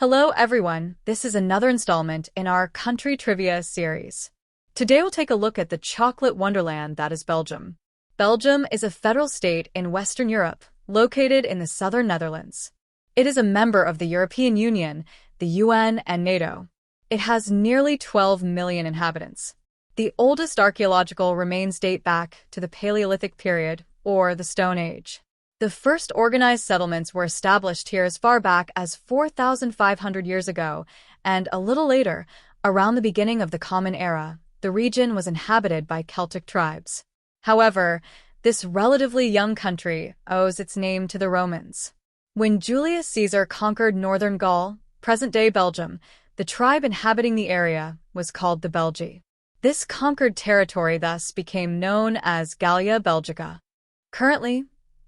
Hello everyone, this is another installment in our country trivia series. Today we'll take a look at the chocolate wonderland that is Belgium. Belgium is a federal state in Western Europe, located in the southern Netherlands. It is a member of the European Union, the UN, and NATO. It has nearly 12 million inhabitants. The oldest archaeological remains date back to the Paleolithic period, or the Stone Age. The first organized settlements were established here as far back as 4,500 years ago, and a little later, around the beginning of the Common Era, the region was inhabited by Celtic tribes. However, this relatively young country owes its name to the Romans. When Julius Caesar conquered northern Gaul, present-day Belgium, the tribe inhabiting the area was called the Belgi. This conquered territory thus became known as Gallia Belgica. Currently,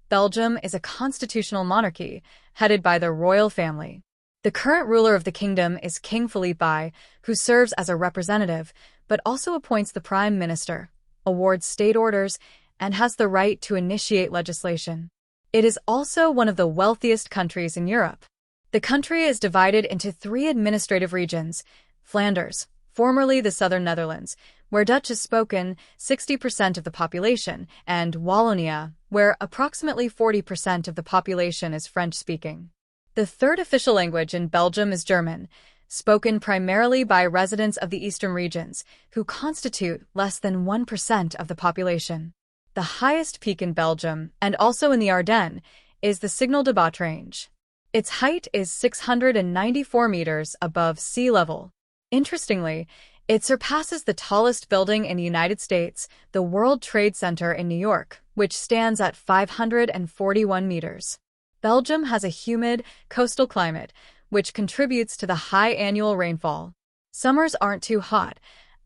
Belgium is a constitutional monarchy, headed by the royal family. The current ruler of the kingdom is King Philippe I, who serves as a representative, but also appoints the prime minister, awards state orders, and has the right to initiate legislation. It is also one of the wealthiest countries in Europe. The country is divided into 3 administrative regions: Flanders, formerly the southern Netherlands, where Dutch is spoken 60% of the population, and Wallonia, where approximately 40% of the population is French-speaking. The third official language in Belgium is German, spoken primarily by residents of the eastern regions, who constitute less than 1% of the population. The highest peak in Belgium, and also in the Ardennes, is the Signal de Bas range. Its height is 694 meters above sea level. Interestingly, it surpasses the tallest building in the United States, the World Trade Center in New York, which stands at 541 meters. Belgium has a humid, coastal climate, which contributes to the high annual rainfall. Summers aren't too hot,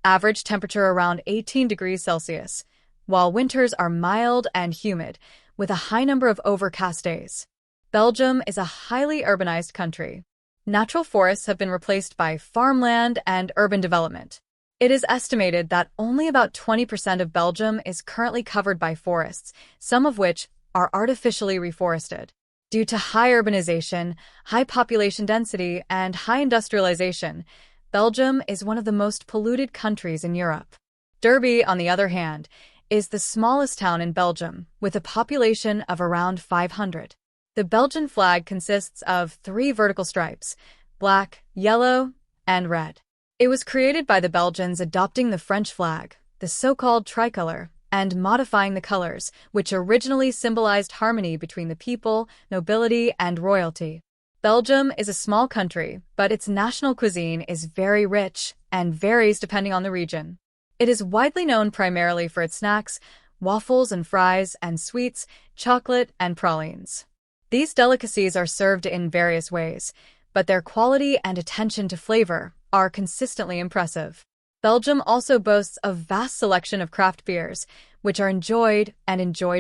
average temperature around 18 degrees Celsius, while winters are mild and humid, with a high number of overcast days. Belgium is a highly urbanized country. Natural forests have been replaced by farmland and urban development. It is estimated that only about 20% of Belgium is currently covered by forests, some of which are artificially reforested. Due to high urbanization, high population density, and high industrialization, Belgium is one of the most polluted countries in Europe. Derby, on the other hand, is the smallest town in Belgium, with a population of around 500. The Belgian flag consists of 3 vertical stripes: black, yellow, and red. It was created by the Belgians adopting the French flag, the so-called tricolor, and modifying the colors, which originally symbolized harmony between the people, nobility, and royalty. Belgium is a small country, but its national cuisine is very rich and varies depending on the region. It is widely known primarily for its snacks, waffles and fries, and sweets, chocolate, and pralines. These delicacies are served in various ways, but their quality and attention to flavor are consistently impressive. Belgium also boasts a vast selection of craft beers, which are enjoyed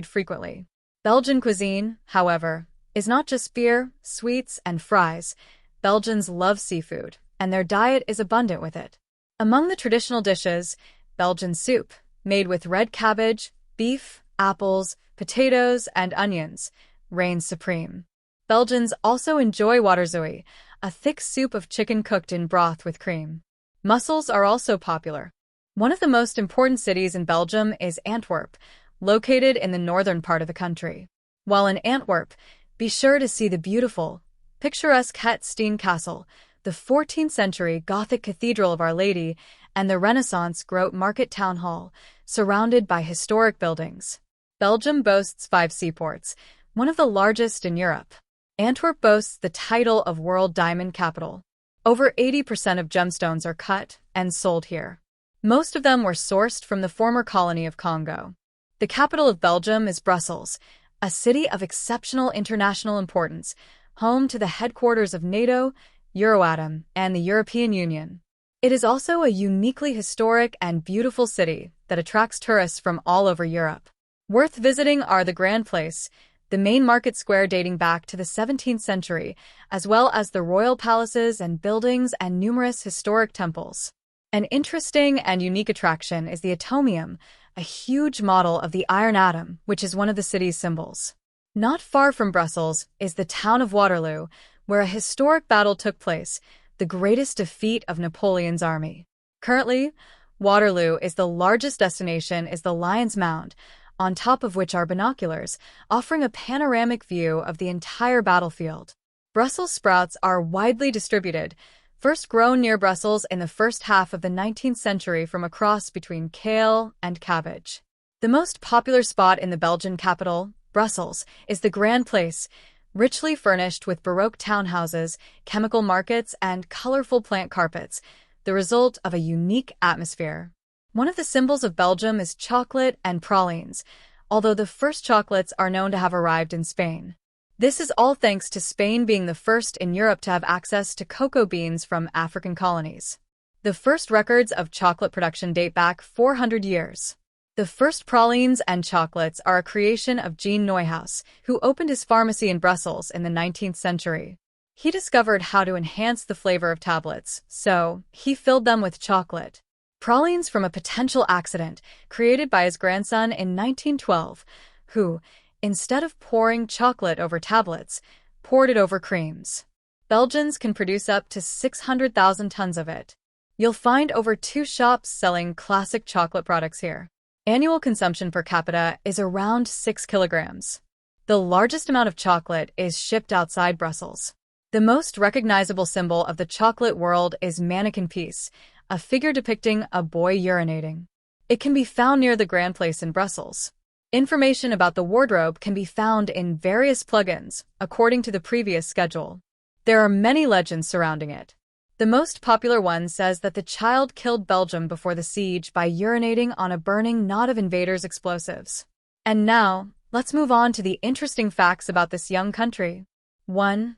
frequently. Belgian cuisine, however, is not just beer, sweets, and fries. Belgians love seafood, and their diet is abundant with it. Among the traditional dishes, Belgian soup, made with red cabbage, beef, apples, potatoes, and onions, reigns supreme. Belgians also enjoy waterzooi, a thick soup of chicken cooked in broth with cream. Mussels are also popular. One of the most important cities in Belgium is Antwerp, located in the northern part of the country. While in Antwerp, be sure to see the beautiful, picturesque Het Steen Castle, the 14th century Gothic Cathedral of Our Lady, and the Renaissance Grote Market Town Hall, surrounded by historic buildings. Belgium boasts 5 seaports, one of the largest in Europe. Antwerp boasts the title of World Diamond Capital. Over 80% of gemstones are cut and sold here. Most of them were sourced from the former colony of Congo. The capital of Belgium is Brussels, a city of exceptional international importance, home to the headquarters of NATO, Euratom, and the European Union. It is also a uniquely historic and beautiful city that attracts tourists from all over Europe. Worth visiting are the Grand Place, the main market square dating back to the 17th century, as well as the royal palaces and buildings and numerous historic temples. An interesting and unique attraction is the Atomium, a huge model of the iron atom, which is one of the city's symbols. Not far from Brussels is the town of Waterloo, where a historic battle took place, the greatest defeat of Napoleon's army. Currently, Waterloo is the largest destination is the Lion's Mound, on top of which are binoculars, offering a panoramic view of the entire battlefield. Brussels sprouts are widely distributed, first grown near Brussels in the first half of the 19th century from a cross between kale and cabbage. The most popular spot in the Belgian capital, Brussels, is the Grand Place, richly furnished with Baroque townhouses, chemical markets, and colorful plant carpets, the result of a unique atmosphere. One of the symbols of Belgium is chocolate and pralines, although the first chocolates are known to have arrived in Spain. This is all thanks to Spain being the first in Europe to have access to cocoa beans from African colonies. The first records of chocolate production date back 400 years. The first pralines and chocolates are a creation of Jean Neuhaus, who opened his pharmacy in Brussels in the 19th century. He discovered how to enhance the flavor of tablets, so he filled them with chocolate. Pralines from a potential accident created by his grandson in 1912, who, instead of pouring chocolate over tablets, poured it over creams. Belgians can produce up to 600,000 tons of it. You'll find over 2 shops selling classic chocolate products here. Annual consumption per capita is around 6 kilograms. The largest amount of chocolate is shipped outside Brussels. The most recognizable symbol of the chocolate world is Manneken Pis, a figure depicting a boy urinating. It can be found near the Grand Place in Brussels. Information about the wardrobe can be found in various plugins, according to the previous schedule. There are many legends surrounding it. The most popular one says that the child killed Belgium before the siege by urinating on a burning knot of invaders' explosives. And now, let's move on to the interesting facts about this young country. 1.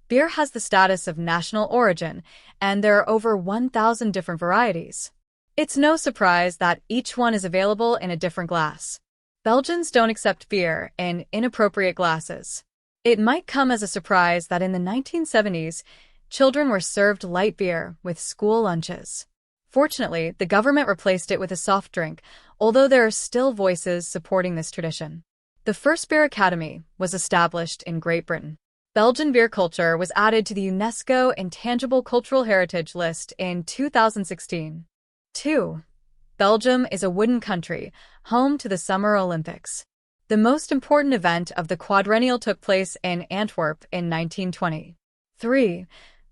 Beer has the status of national origin, and there are over 1,000 different varieties. It's no surprise that each one is available in a different glass. Belgians don't accept beer in inappropriate glasses. It might come as a surprise that in the 1970s, children were served light beer with school lunches. Fortunately, the government replaced it with a soft drink, although there are still voices supporting this tradition. The first beer academy was established in Great Britain. Belgian beer culture was added to the UNESCO Intangible Cultural Heritage List in 2016. 2. Belgium is a wooden country, home to the Summer Olympics. The most important event of the quadrennial took place in Antwerp in 1920. 3.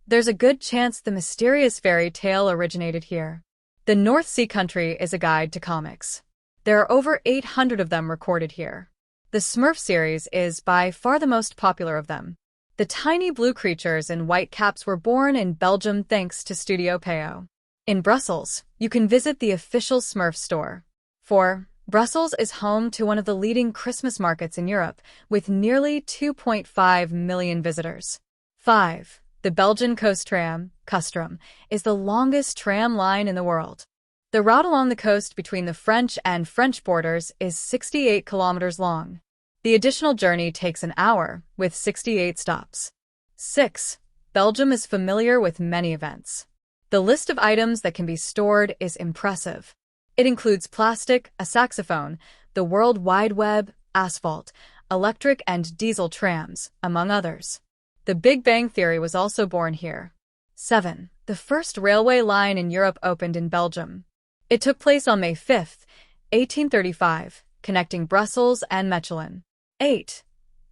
There's a good chance the mysterious fairy tale originated here. The North Sea Country is a guide to comics. There are over 800 of them recorded here. The Smurf series is by far the most popular of them. The tiny blue creatures in white caps were born in Belgium thanks to Studio Peo. In Brussels, you can visit the official Smurf store. 4. Brussels is home to one of the leading Christmas markets in Europe, with nearly 2.5 million visitors. 5. The Belgian coast tram, Custrum, is the longest tram line in the world. The route along the coast between the French and French borders is 68 kilometers long. The additional journey takes an hour, with 68 stops. 6. Belgium is familiar with many events. The list of items that can be stored is impressive. It includes plastic, a saxophone, the World Wide Web, asphalt, electric and diesel trams, among others. The Big Bang Theory was also born here. 7. The first railway line in Europe opened in Belgium. It took place on May 5, 1835, connecting Brussels and Mechelen. 8.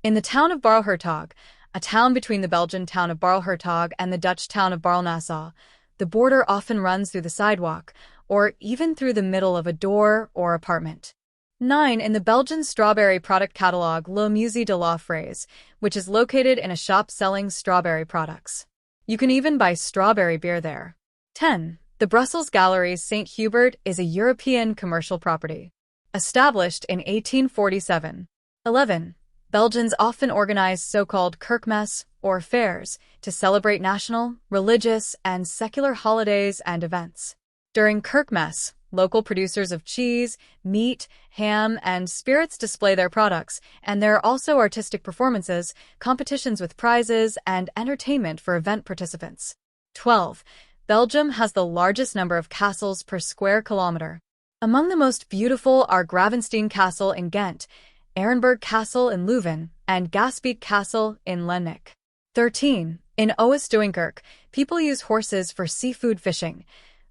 In the town of Baarle-hertog, a town between the Belgian town of baarle-hertog and the Dutch town of Baarle-Nassau, the border often runs through the sidewalk, or even through the middle of a door or apartment. 9. In the Belgian strawberry product catalog Le Musée de la Fraise, which is located in a shop selling strawberry products. You can even buy strawberry beer there. 10. The Brussels Galleries St. Hubert is a European commercial property. Established in 1847. 11. Belgians often organize so-called kerkmes, or fairs, to celebrate national, religious, and secular holidays and events. During kerkmes, local producers of cheese, meat, ham, and spirits display their products, and there are also artistic performances, competitions with prizes, and entertainment for event participants. 12. Belgium has the largest number of castles per square kilometer. Among the most beautiful are Gravenstein Castle in Ghent, Ehrenberg Castle in Leuven, and Gaspeek Castle in Lennec. 13. In Oost-Duinkirk, people use horses for seafood fishing.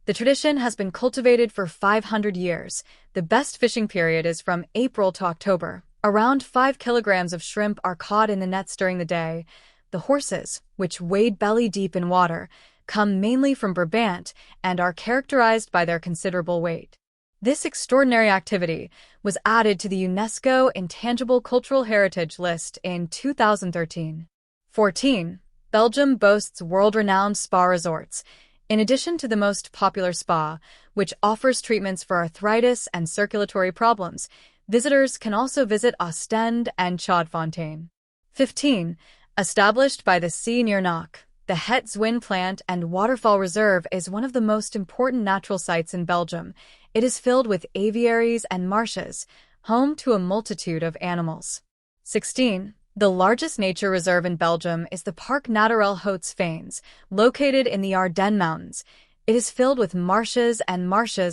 The tradition has been cultivated for 500 years. The best fishing period is from April to October. Around 5 kilograms of shrimp are caught in the nets during the day. The horses, which wade belly deep in water, come mainly from Brabant and are characterized by their considerable weight. This extraordinary activity was added to the UNESCO Intangible Cultural Heritage List in 2013. 14. Belgium boasts world-renowned spa resorts. In addition to the most popular spa, which offers treatments for arthritis and circulatory problems, visitors can also visit Ostend and Chaudfontaine. 15. Established by the sea near Knock, the Het Zwin Plant and Waterfall Reserve is one of the most important natural sites in Belgium. It is filled with aviaries and marshes, home to a multitude of animals. 16. The largest nature reserve in Belgium is the Parc Naturel Hautes Fanes, located in the Ardennes Mountains. It is filled with marshes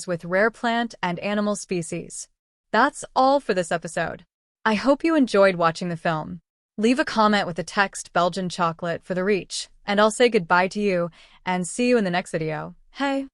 with rare plant and animal species. That's all for this episode. I hope you enjoyed watching the film. Leave a comment with the text Belgian chocolate for the reach, and I'll say goodbye to you and see you in the next video. Hey!